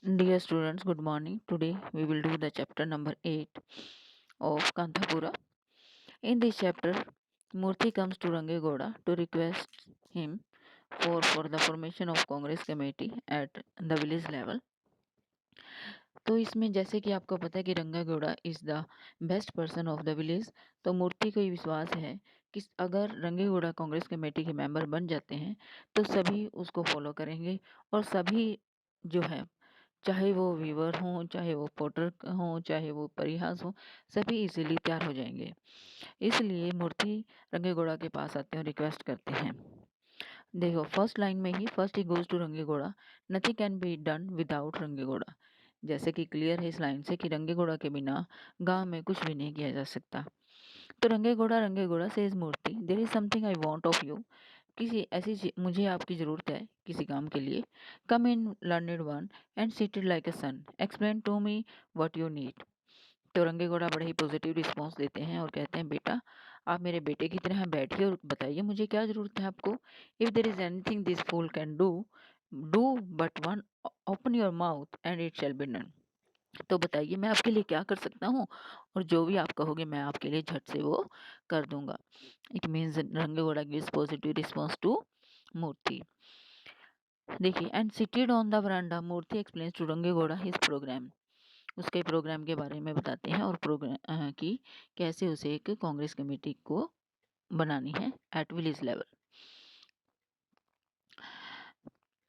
Dear students, good morning. Today we will do the chapter number 8 of Kanthapura. In this chapter, Murthy comes to Rangegoda to request him for the formation of Congress committee at the village level. तो इसमें जैसे कि आपको पता है कि Rangagowda is the best person of the village, तो मूर्ति को ये विश्वास है कि अगर रंगेगौड़ा कांग्रेस कमेटी के मेंबर बन जाते हैं तो सभी उसको फॉलो करेंगे और सभी जो है, चाहे वो वीवर हों, चाहे वो पोटर हों, चाहे वो परिहास हों, सभी इजीली तैयार हो जाएंगे। इसलिए मूर्ति रंगेगौड़ा के पास आते हैं और रिक्वेस्ट करते हैं। देखो फर्स्ट लाइन में ही फर्स्ट ही goes to Rangegowda, nothing can be done without Rangegowda. जैसे कि क्लियर है इस लाइन से कि रंगेगौड़ा के बिना गांव में कुछ भी नहीं किया जा सकता। तो रंगेगौड़ा से इस Murthy, there is something I want of you, किसी ऐसी मुझे आपकी ज़रूरत है किसी काम के लिए। Come in learned one and seated like a son, explain to me what you need. तो रंगेगौड़ा बड़े ही पॉजिटिव रिस्पॉन्स देते हैं और कहते हैं बेटा आप मेरे बेटे की तरह बैठिए और बताइए मुझे क्या ज़रूरत है आपको। If there is anything this fool can do, do but one, open your mouth and it shall be done. तो बताइए मैं आपके लिए क्या कर सकता हूँ, और जो भी आप कहोगे मैं आपके लिए झट से वो कर दूंगा। It means Rangegowda gives positive response to Murthy. देखिए and seated on the veranda Murthy explains to Rangegowda his programme, उसके प्रोग्राम के बारे में बताते हैं और प्रोग्राम की कैसे उसे एक कांग्रेस कमेटी को बनानी है एट विलेज लेवल।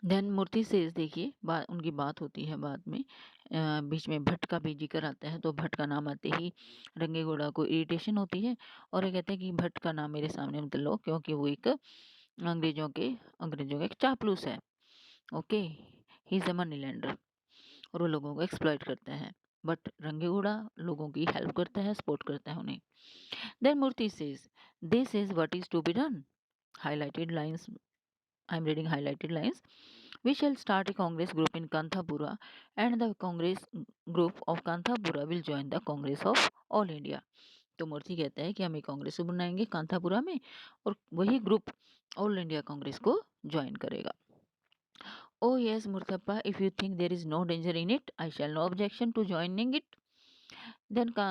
देन मूर्ति से देखिए उनकी बात होती है बाद में, बीच में भट्ट का भी जिक्र आता है, तो भट्ट का नाम आते ही रंगेगौड़ा को इरिटेशन होती है और ये कहते हैं कि भट्ट का नाम मेरे सामने मत लो क्योंकि वो एक अंग्रेजों का एक चापलूस है। Okay, he is a money lender और वो लोगों को एक्सप्लॉइट करता है, बट रंगेगौड़ा लोगों की हेल्प करता है, सपोर्ट करता है उन्हें। Then Murthy says this is what is to be done, highlighted lines, I am reading highlighted lines. We shall start a Congress group in Kanthapura and the Congress group of Kanthapura will join the Congress of All India. तो मूर्ति कहता है कि हम एक कांग्रेस बनाएंगे कांथापुरा में और वही ग्रुप ऑल इंडिया कांग्रेस को ज्वाइन करेगा। Oh yes Murthappa, if you think there is no danger in it I shall no objection to joining it. Then का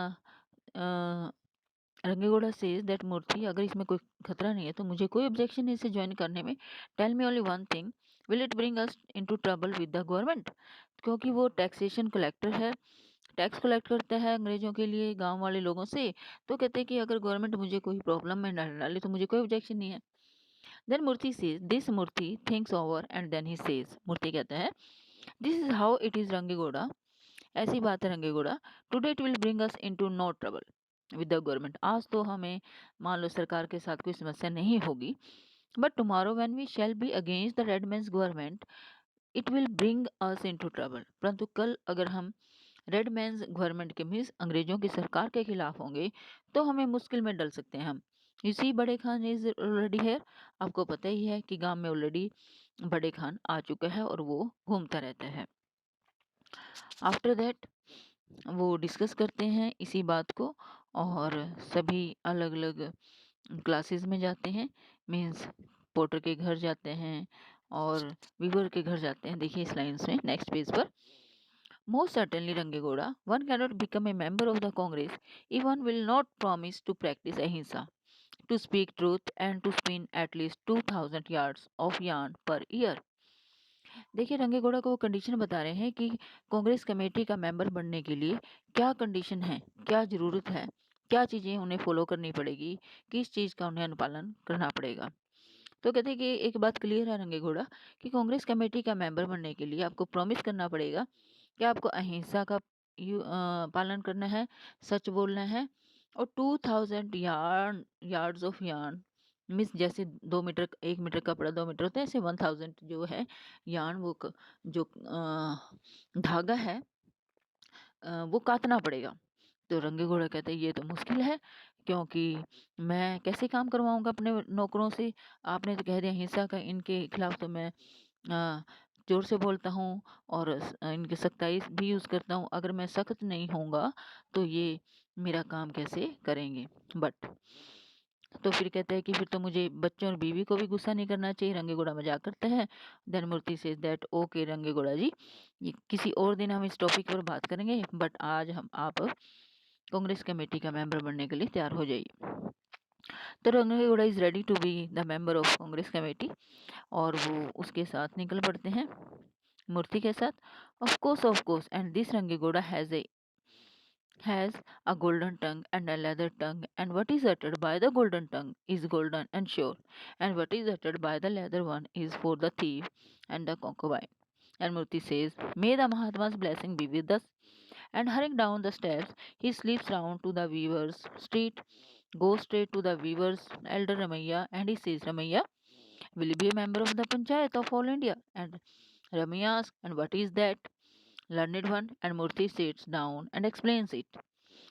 रंगेगौड़ा सेज दैट मूर्ति, अगर इसमें कोई खतरा नहीं है तो मुझे कोई ऑब्जेक्शन नहीं इसे ज्वाइन करने में। Tell me only one thing, will it bring us into trouble with the government, क्योंकि वो टैक्सेशन कलेक्टर है, टैक्स कलेक्ट करता है अंग्रेजों के लिए गांव वाले लोगों से। तो कहते हैं कि अगर गवर्नमेंट मुझे कोई प्रॉब्लम में न डाले तो मुझे कोई ऑब्जेक्शन नहीं है। Then Murthy says this Murthy thinks over and then he says, Murthy कहता है this is how it is Rangegowda, ऐसी बात है Rangegowda, today it will bring us into no trouble with the government, आज तो हमें मान लो सरकार के साथ कोई समस्या नहीं होगी, but tomorrow when we shall be against the red man's government it will bring us into trouble, परंतु कल अगर हम रेड मैन्स गवर्नमेंट के मीन्स अंग्रेजों की सरकार के खिलाफ होंगे तो हमें मुश्किल में डल सकते हैं हम। इसी बड़े खान इज ऑलरेडी है, आपको पता ही है कि गांव में ऑलरेडी बड़े खान आ चुका है और वो घूमता रहता है। आफ्टर दैट वो डिस्कस करते हैं इसी बात को और सभी अलग अलग क्लासेस में जाते हैं, मीन्स पोर्टर के घर जाते हैं और वीवर के घर जाते हैं। देखिए इस लाइन्स में नेक्स्ट पेज पर, most certainly Rangegowda one cannot become a member of the Congress if one will not promise to practise ahimsa, to speak truth and to spin at least 2000 yards of yarn per year. देखिए रंगेगौड़ा को वो condition बता रहे हैं कि Congress committee का member बनने के लिए क्या कंडीशन है, क्या ज़रूरत है, क्या चीज़ें उन्हें फॉलो करनी पड़ेगी, किस चीज़ का उन्हें अनुपालन करना पड़ेगा। तो कहते हैं कि एक बात क्लियर है रंगेगौड़ा कि कांग्रेस कमेटी का मेंबर बनने के लिए आपको प्रॉमिस करना पड़ेगा कि आपको अहिंसा का पालन करना है, सच बोलना है और 2000 यार्ड्स ऑफ यार्न, मीन्स जैसे 2 मीटर 1 मीटर कपड़ा 2 मीटर होता है, ऐसे 1000 जो है यार्न वो जो धागा है वो काटना पड़ेगा। तो रंगेगौड़ा कहते हैं ये तो मुश्किल है क्योंकि मैं कैसे काम करवाऊंगा अपने नौकरों से, आपने तो कह दिया हिंसा का इनके खिलाफ, तो मैं अ, जोर से बोलता हूँ और इनकी सख्ताई भी यूज़ करता हूँ, अगर मैं सख्त नहीं होऊंगा तो ये मेरा काम कैसे करेंगे। बट तो फिर कहते हैं कि फिर तो मुझे बच्चों और बीवी को भी गुस्सा नहीं करना चाहिए, रंगेगौड़ा मजाक करते हैं। Then Murthy says that okay Rangegowda ji, ये किसी और दिन हम इस टॉपिक पर बात करेंगे, बट आज हम आप कांग्रेस कमेटी का मेंबर बनने के लिए तैयार हो जाइए। तो Rangegowda is ready to be the member of Congress committee, और वो उसके साथ निकल पड़ते हैं, मूर्ति के साथ। Of course and this Rangegowda has a golden tongue and a leather tongue, and what is uttered by the golden tongue is golden and sure, and what is uttered by the leather one is for the thief and the concubine. And Murti says, may the Mahatma's blessing be with us. And hurrying down the steps, he slips round to the weaver's street, goes straight to the weaver's elder Ramaiya, and he says, Ramaiya, will you be a member of the Panchayat of all India? And Ramaiya asks, and what is that? Learned one, and Murthy sits down and explains it.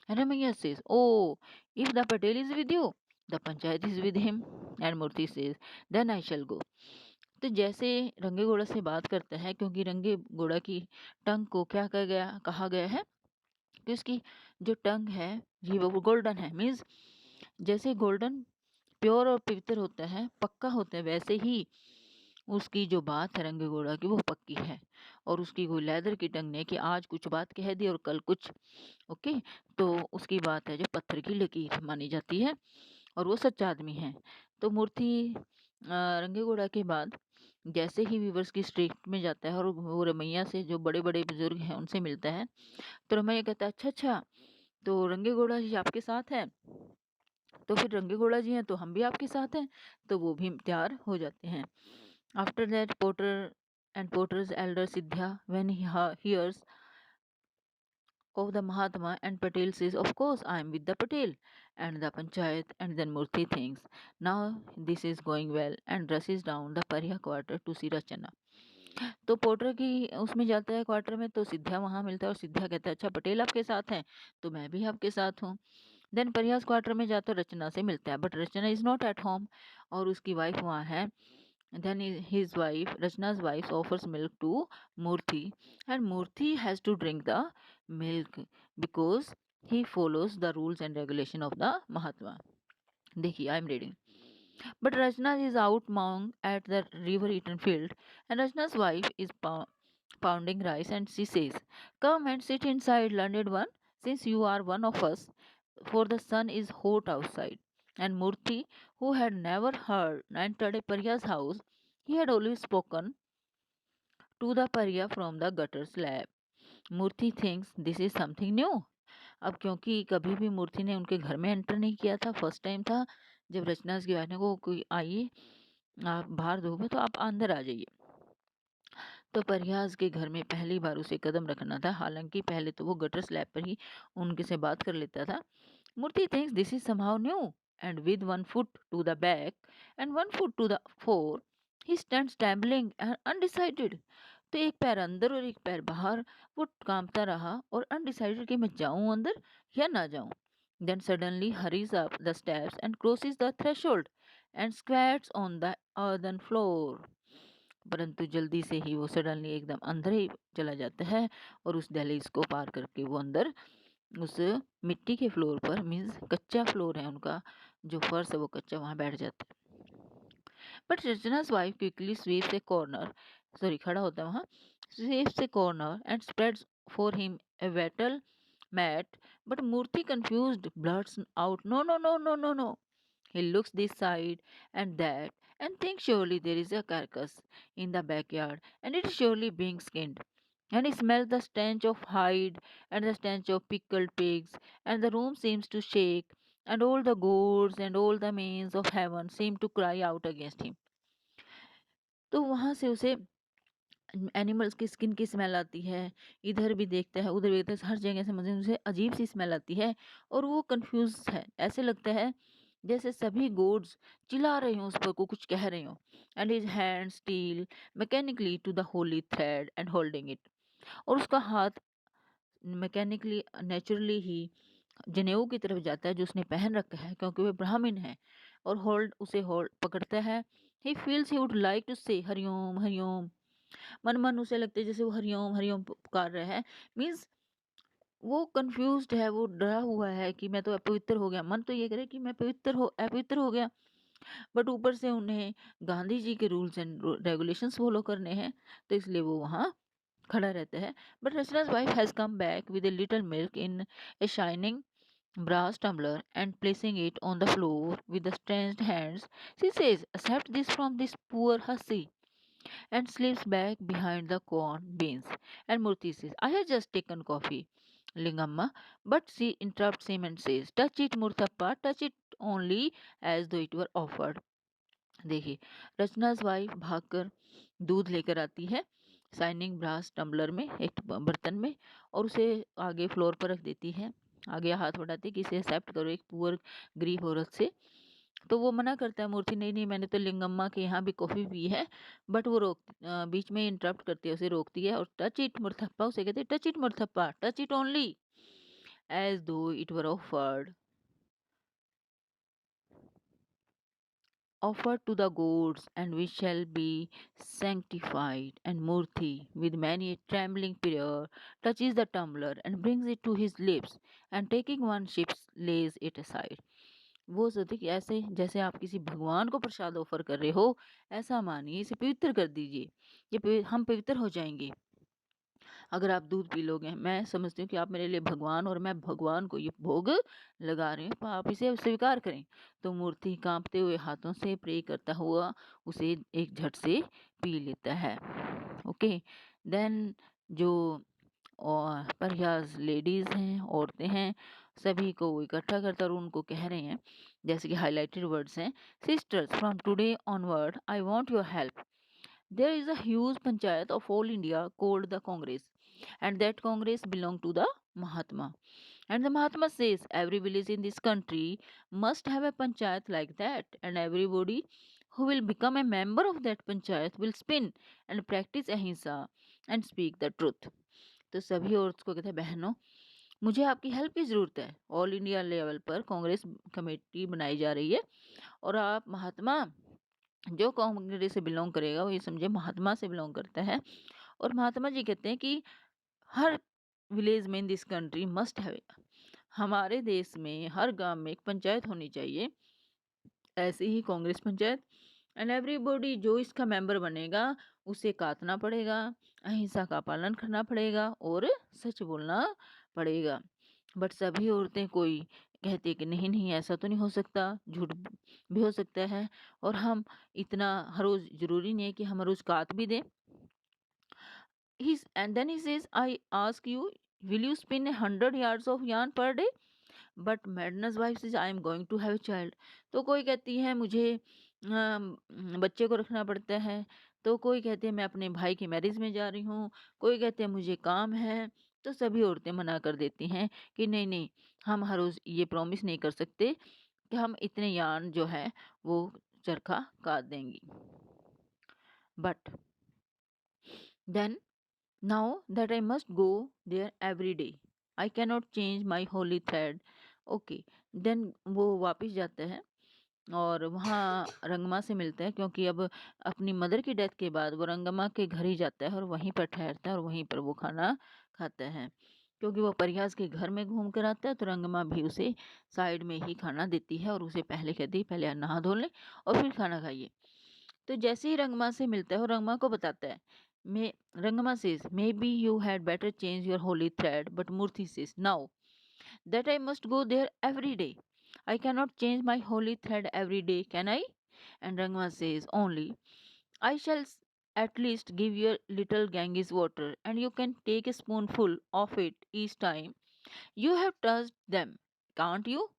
And Ramaiya says, oh, if the Patel is with you, the Panchayat is with him. And Murthy says, then I shall go. तो जैसे रंगे घोड़ा से बात करता है, क्योंकि रंगे घोड़ा की टंग को क्या कहा गया है कि उसकी जो टंग है ये वो गोल्डन है, मीन्स जैसे गोल्डन प्योर और पवित्र होता है, पक्का होता है, वैसे ही उसकी जो बात है रंगे घोड़ा की वो पक्की है। और उसकी कोई लेदर की टंग नहीं कि आज कुछ बात कह दी और कल कुछ। ओके, तो उसकी बात है जो पत्थर की लकीर मानी जाती है, और वो सच्चा आदमी है। तो मूर्ति रंगे घोड़ा के बाद जैसे ही वीवर्स की स्ट्रीट में जाता है और वो रमैया से, जो बड़े बड़े बुजुर्ग हैं, उनसे मिलता है, तो रमैया कहता है अच्छा अच्छा, तो रंगे घोड़ा जी आपके साथ है, तो फिर रंगे घोड़ा जी हैं तो हम भी आपके साथ हैं। तो वो भी तैयार हो जाते हैं। After that porter and porters elder Siddayya when he hears of the Mahatma, and Patel says, of course, I am with the Patel and the Panchayat. And then Murthy thinks, now this is going well, and rushes down the Pariya quarter to see Rachana. तो porter की उसमें जाता है quarter में, तो सिद्ध्या वहां मिलता है, और सिद्ध्या कहता है अच्छा पटेल आपके साथ हैं, तो मैं भी आपके साथ हूँ। देन परिहास क्वार्टर में जाता है, रचना से मिलता है, but Rachna is not at home, और उसकी वाइफ वहाँ है। Then his wife, Rachna's wife, offers milk to Murthy, and Murthy has to drink the milk because he follows the rules and regulation of the Mahatma. देखिए, I am reading. But Rachna is out mowing at the river eaten field, and Rachna's wife is pounding rice, and she says, come and sit inside, learned one, since you are one of us, for the sun is hot outside. And Murthy, who had never heard entered a Pariya's house, he had always spoken to the Pariya from the gutter slab. Murthy thinks this is something new. अब क्योंकि कभी भी मूर्ति ने उनके घर में enter नहीं किया था, फर्स्ट टाइम था जब रचना के कहने को कोई आइए आप बाहर धोबे तो आप अंदर आ जाइए। तो परिहास के घर में पहली बार उसे कदम रखना था, हालांकि पहले तो वो गटर स्लैब पर ही उनके से बात कर लेता था। Murthy thinks this is somehow new, and with one foot to the back and one foot to the fore he stands trembling and undecided. तो एक पैर अंदर और एक पैर बाहर, वो कांपता रहा और अनडिसाइडेड कि मैं जाऊं अंदर या ना जाऊं। Then suddenly hurries up the steps and crosses the threshold and squats on the earthen floor. परंतु जल्दी से ही वो सडनली एकदम अंदर ही चला जाता है, और उस दहलीज को पार करके वो अंदर उस मिट्टी के फ्लोर पर, मीन्स कच्चा फ्लोर है उनका, जो फर्श है वो कच्चा, वहां बैठ जाता है। But Rachanna's wife quickly sweeps a corner, sorry खड़ा होता है वहां, sweeps a corner and spreads for him a wattle mat, but Murthy confused blurts out, no no no no no no. He looks this side and that and thinks surely there is a carcass in the backyard and it is surely being skinned. And he smells the stench of hide and the stench of pickled pigs, and the room seems to shake, and all the gods and all the mains of heaven seem to cry out against him. तो वहां से उसे animals की skin की smell आती है, इधर भी देखता है उधर भी देखता है, हर जगह से मुझे उसे अजीब सी स्मेल आती है, और वो कंफ्यूज है, ऐसे लगता है जैसे सभी गोड्स चिल्ला रहे हो उस पर को कुछ कह रहे हो। And his hand steal mechanically to the holy thread and holding it, और उसका हाथ मैकेनिकली नेचुरली ही जनेऊ की तरफ जाता है जो उसने पहन रखा है, क्योंकि वह ब्राह्मण है, और होल्ड पकड़ता है। He feels he would like to say Hariom Hariom, मन मन उसे लगता है जैसे वो हरिओम हरिओम पुकार रहा है, मीन्स वो कंफ्यूज्ड है, वो डरा हुआ है कि मैं तो अपवित्र हो गया। मन तो ये करे कि मैं अपवित्र हो गया, बट ऊपर से उन्हें गांधी जी के रूल्स एंड रेगुलेशंस फॉलो करने हैं, तो इसलिए वो वहाँ खड़ा रहता है। But Rachanna's wife has come back with a little milk in a shining brass tumbler and placing it on the floor with the strength hands. She says, accept this from this poor hussy, and slips back behind the corn beans. And Murthy says, I have just taken coffee, Lingamma. But she interrupts him and says, touch it, Murthappa, touch it only as though it were offered. देखिए, रचना's wife भागकर दूध लेकर आती है shining brass tumbler में, एक बर्तन में, और उसे आगे फ्लोर पर रख देती है। आगे हाथ बढ़ाती है कि इसे एक्सेप्ट करो एक पुअर गरीब औरत से। तो वो मना करता है मूर्ति, नहीं नहीं, मैंने तो लिंगम्मा के यहाँ भी कॉफ़ी पी है। बट वो बीच में इंटरप्ट करती है, उसे रोकती है और टच इट मुरथप्पा, उसे कहते हैं touch it Murthappa, touch it only as though it were offered to the gods, and we shall be sanctified. And Murthy, with many a trembling prayer, touches the tumbler and brings it to his lips, and taking one sip lays it aside. वो सोचते कि ऐसे जैसे आप किसी भगवान को प्रसाद offer कर रहे हो, ऐसा मानिए, इसे पवित्र कर दीजिए, हम पवित्र हो जाएंगे अगर आप दूध पी लोगे। मैं समझती हूँ कि आप मेरे लिए भगवान, और मैं भगवान को ये भोग लगा रही हूँ, तो आप इसे स्वीकार करें। तो मूर्ति कांपते हुए हाथों से प्रे करता हुआ उसे एक झट से पी लेता है। ओके, देन जो और परिहास लेडीज़ हैं, औरतें हैं, सभी को वो इकट्ठा करता और उनको कह रहे हैं, जैसे कि हाईलाइटेड वर्ड्स हैं, sisters from today onward I want your help. There is a huge panchayat of all India called the Congress, and that Congress belongs to the Mahatma. And the Mahatma says every village in this country must have a panchayat like that, and everybody who will become a member of that panchayat will spin and practice ahimsa and speak the truth. तो सभी औरत को कहते हैं, बहनों मुझे आपकी help की ज़रूरत है। ऑल इंडिया लेवल पर कांग्रेस कमेटी बनाई जा रही है, और आप महात्मा, जो कांग्रेस से बिलोंग करेगा वो ये समझे महात्मा से बिलोंग करता है। और महात्मा जी कहते हैं कि हर विलेज में इन दिस कंट्री मस्ट है, हमारे देश में हर गांव में एक पंचायत होनी चाहिए, ऐसे ही कांग्रेस पंचायत। एंड एवरीबॉडी जो इसका मेंबर बनेगा उसे काटना पड़ेगा, अहिंसा का पालन करना पड़ेगा और सच बोलना पड़ेगा। बट सभी औरतें कोई कहती है कि नहीं नहीं, ऐसा तो नहीं हो सकता, झूठ भी हो सकता है, और हम इतना हर रोज़ ज़रूरी नहीं है कि हम हर रोज़ काट भी दें। And then he says, I ask you, will you spin 100 yards of yarn per day? But Madanna's wife से I am going to have child. तो कोई कहती है मुझे बच्चे को रखना पड़ता है, तो कोई कहती है मैं अपने भाई की मैरिज में जा रही हूँ, कोई कहते हैं मुझे काम है। तो सभी औरतें मना कर देती हैं कि नहीं नहीं, हम हर रोज़ ये प्रॉमिस नहीं कर सकते कि हम इतने यान जो है वो चरखा काट देंगी। But then now that I must go there every day, I cannot change my holy thread. Okay, then वो वापस जाता है और वहाँ रंगमा से मिलता है, क्योंकि अब अपनी मदर की डेथ के बाद वो रंगमा के घर ही जाता है और वहीं पर ठहरता है और वहीं पर वो खाना खाता है। क्योंकि वो परिहास के घर में घूम कर आता है, तो रंगमा भी उसे साइड में ही खाना देती है और उसे पहले कहती है पहले नहा धो लें और फिर खाना खाइए। तो जैसे ही रंगमा से मिलता है और रंगमा को बताता है, मे रंगमा says maybe you had better change your holy thread, but Murthy says now that I must go there every day, I cannot change my holy thread every day, can I? And Rangma says only I shall at least give you a little Ganges water, and you can take a spoonful of it each time you have touched them, can't you?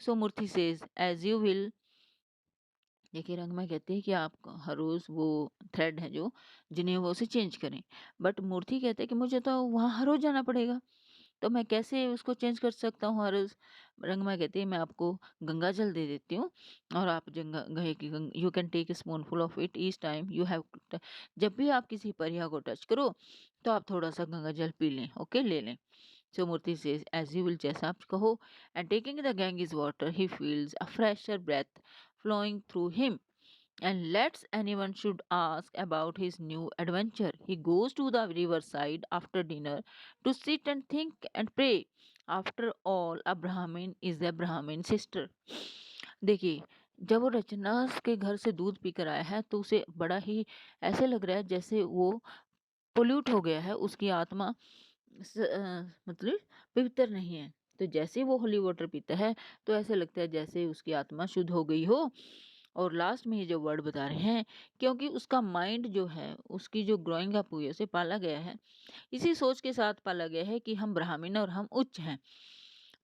So Murthy says as you will। देखिए, रंगमा कहते हैं कि आप हर रोज़ वो thread है जो जिन्हें वो उसे चेंज करें। बट मूर्ति कहते हैं कि मुझे तो वहाँ हर रोज़ जाना पड़ेगा, तो मैं कैसे उसको चेंज कर सकता हूँ हर रोज़। रंगमा कहती है मैं आपको गंगा जल दे देती हूँ, और आप जंगा गए कि you can take a spoonful of it each time you have. जब भी आप किसी परिया को टच करो तो आप थोड़ा सा गंगा जल पी लें, ओके, ले लें। So Murthy says as you will, जैसा आप कहो। And taking the Ganges water he feels a fresher breath flowing through him, and lets anyone should ask about his new adventure. He goes to the riverside after dinner to sit and think and pray. After all, a Brahmin is a Brahmin sister. देखिए, जब वो रचना के घर से दूध पीकर आया है तो उसे बड़ा ही ऐसे लग रहा है जैसे वो पोल्यूट हो गया है, उसकी आत्मा मतलब पवित्र नहीं है। तो जैसे ही वो होली वाटर पीता है तो ऐसे लगता है जैसे उसकी आत्मा शुद्ध हो गई हो। और लास्ट में ये जो वर्ड बता रहे हैं, क्योंकि उसका माइंड जो है, उसकी जो ग्रोइंग अप हुई है, उसे पाला गया है, इसी सोच के साथ पाला गया है कि हम ब्राह्मण और हम उच्च हैं।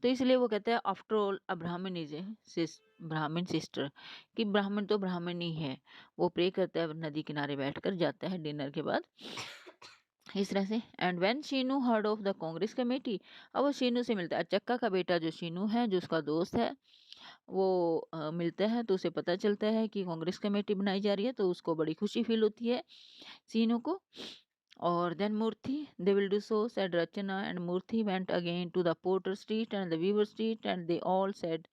तो इसलिए वो कहते हैं आफ्टर ऑल अ ब्राह्मण इज ए ब्राह्मण सिस्टर, कि ब्राह्मण तो ब्राह्मण ही है। वो प्रे करता है, नदी किनारे बैठकर जाता है डिनर के बाद, इस तरह से। And when Sheenu heard of the Congress committee, अब वो शीनू से मिलता है, चक्का का बेटा जो शीनू है, जो उसका दोस्त है, वो मिलता है तो उसे पता चलता है कि कांग्रेस कमेटी बनाई जा रही है, तो उसको बड़ी खुशी फील होती है शीनू को। और then Murthy, they will do so said Rachna, and Murthy went again to the porter street and the weaver street, and they all said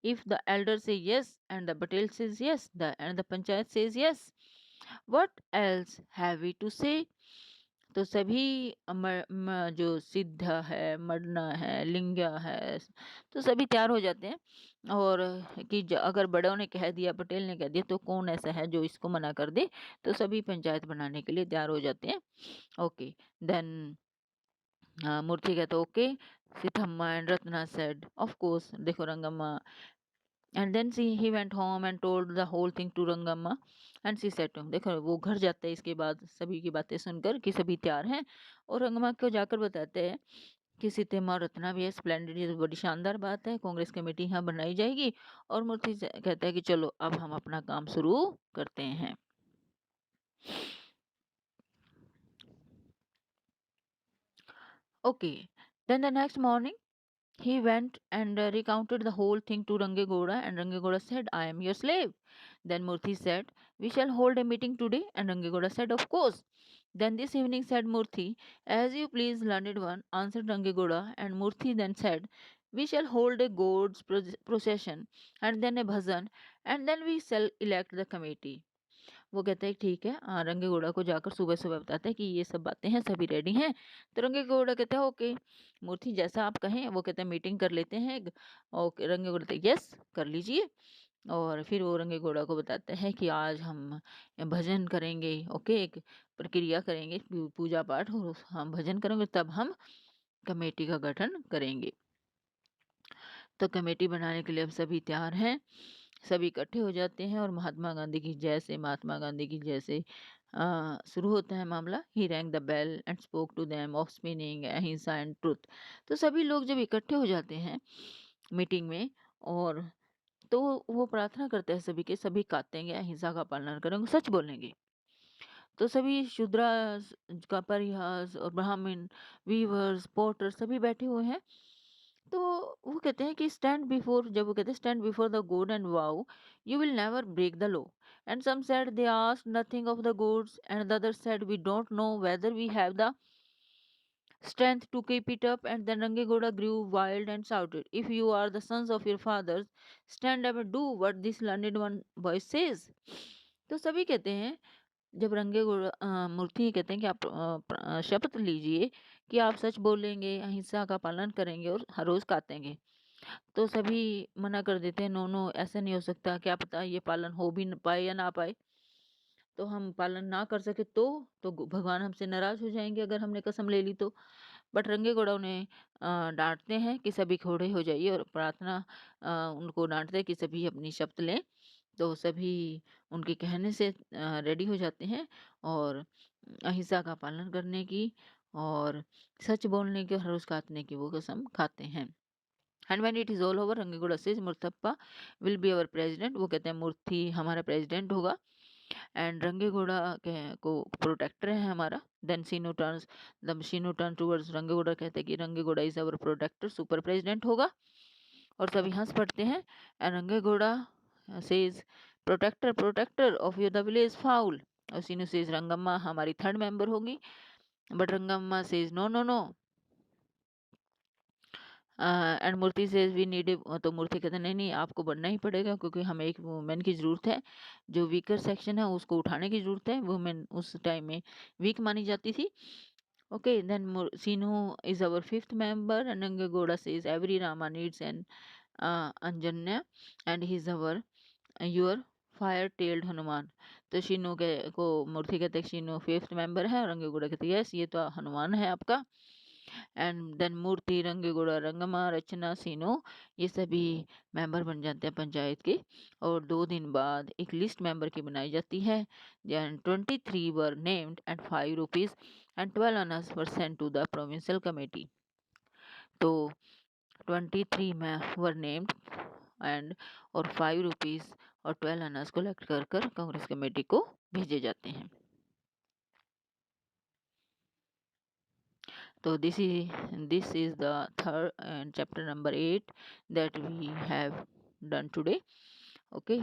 if the elder say yes and the patel says yes, and the panchayat says yes, what else have we to say? तो सभी जो सिद्ध है, मरना है, लिंगा है, तो सभी तैयार हो जाते हैं। और कि अगर बड़ों ने कह दिया, पटेल ने कह दिया, तो कौन ऐसा है जो इसको मना कर दे। तो सभी पंचायत बनाने के लिए तैयार हो जाते हैं। ओके, देन मूर्ति कहते okay, Sithamma and Ratna said of course, देखो Rangamma. And then he went home and told the whole thing to Rangamma, and she said to, देखो वो घर जाता है इसके बाद सभी की बातें सुनकर कि सभी तैयार हैं, और रंगम्मा को जाकर बताते हैं कि सीतेम्मा और रत्ना भी है, स्प्लेंडेड, ये तो बड़ी शानदार बात है, कांग्रेस कमेटी यहाँ बनाई जाएगी। और मूर्ति कहता है कि चलो अब हम अपना काम शुरू करते हैं। Okay, then the next morning he went and recounted the whole thing to Rangegoda, and Rangegoda said, I am your slave. Then Murthy said, we shall hold a meeting today, and Rangegoda said, of course. Then this evening, said Murthy, as you please, learned one, answered Rangegoda. And Murthy then said, we shall hold a god's procession, and then a bhajan, and then we shall elect the committee. वो कहता है ठीक है, रंगे घोड़ा को जाकर सुबह सुबह बताते हैं कि ये सब बातें हैं, सभी रेडी हैं। तो रंगे घोड़ा कहता है ओके मूर्ति, जैसा आप कहें। वो कहते हैं मीटिंग कर लेते हैं। ओके, रंगे घोड़ा कहते हैं यस कर लीजिए। और फिर वो रंगे घोड़ा को बताते हैं कि आज हम भजन करेंगे। ओके, एक प्रक्रिया करेंगे, पूजा पाठ, और हम भजन करेंगे, तब हम कमेटी का गठन करेंगे। तो कमेटी बनाने के लिए अब सभी तैयार हैं, सभी इकट्ठे हो जाते हैं, और महात्मा गांधी की जय से, महात्मा गांधी की जय से शुरू होता है मामला। He rang the bell and spoke to them of spinning ahimsa and truth. तो सभी लोग जब इकट्ठे हो जाते हैं मीटिंग में, और तो वो प्रार्थना करते हैं सभी के, सभी कातेंगे, अहिंसा का पालन करेंगे, सच बोलेंगे। तो सभी शूद्रा का परिहास और ब्राह्मण, वीवर्स, पोर्टर सभी बैठे हुए हैं। तो वो कहते हैं कि स्टैंड बिफोर, जब वो कहते हैं stand before the god and vow you will never break the law. And some said they asked nothing of the gods, and the other said we don't know whether we have the strength to keep it up. And then Rangegoda grew wild and shouted, if you are the sons of your fathers, stand up and do what this learned one voice says. तो सभी कहते हैं, जब रंगेगौड़ा मूर्ति कहते हैं कि आप शपथ लीजिए कि आप सच बोलेंगे, अहिंसा का पालन करेंगे और हर रोज काटेंगे। तो सभी मना कर देते हैं, नो नो ऐसा नहीं हो सकता, क्या पता ये पालन हो भी पाए या ना पाए। तो हम पालन ना कर सके तो भगवान हमसे नाराज हो जाएंगे अगर हमने कसम ले ली तो। बट रंगेगौड़ा उन्हें डांटते हैं कि सभी खड़े हो जाइए, और प्रार्थना उनको डांटते हैं कि सभी अपनी शपथ लें। तो सभी उनके कहने से रेडी हो जाते हैं, और अहिंसा का पालन करने की और सच बोलने की और हर रोज काटने की वो कसम खाते हैं। And when it is all over, Rangegowda says Murthappa will be our president. वो कहते हैं मूर्ति हमारा प्रेसिडेंट होगा, एंड रंगेगौड़ा को प्रोटेक्टर है हमारा। Then Seenu turn towards Rangegowda, कहते हैं कि Rangegowda is our protector, super president होगा। और सभी हंस पड़ते हैं। And Rangegowda says protector protector of your the village foul. और शीनू सेज रंगम्मा हमारी थर्ड मेंबर होगी। But Rangamma says no no no, and Murthy says we need, तो मूर्ति कहते नहीं नहीं आपको बनना ही पड़ेगा क्योंकि हमें एक वुमेन की ज़रूरत है, जो वीकर सेक्शन है उसको उठाने की ज़रूरत है, वुमेन उस टाइम में वीक मानी जाती थी। Okay, then Sinu is our fifth member, and Nangagoda says every Rama needs an Anjanya, and he's our your fire-tailed Hanuman. तो शीनू के को मूर्ति कहते हैं शीनू फिफ्थ मेंबर है, और रंगगुड़ा कहते हैं यस ये तो हनुमान है आपका। एंड देन मूर्ति, रंगगुड़ा, रंगमा, रचना, शीनू, ये सभी मेंबर बन जाते हैं पंचायत के। और 2 दिन बाद एक लिस्ट मेंबर की बनाई जाती है। 23 were named and 5 rupees and 12 annas were sent to the provincial committee. तो 23 में वर नेम्ड एंड और 5 रुपीज और 12 आनास कलेक्ट कर कर कांग्रेस कमेटी को भेजे जाते हैं। तो this is the third and chapter number 8 that we have done today. Okay,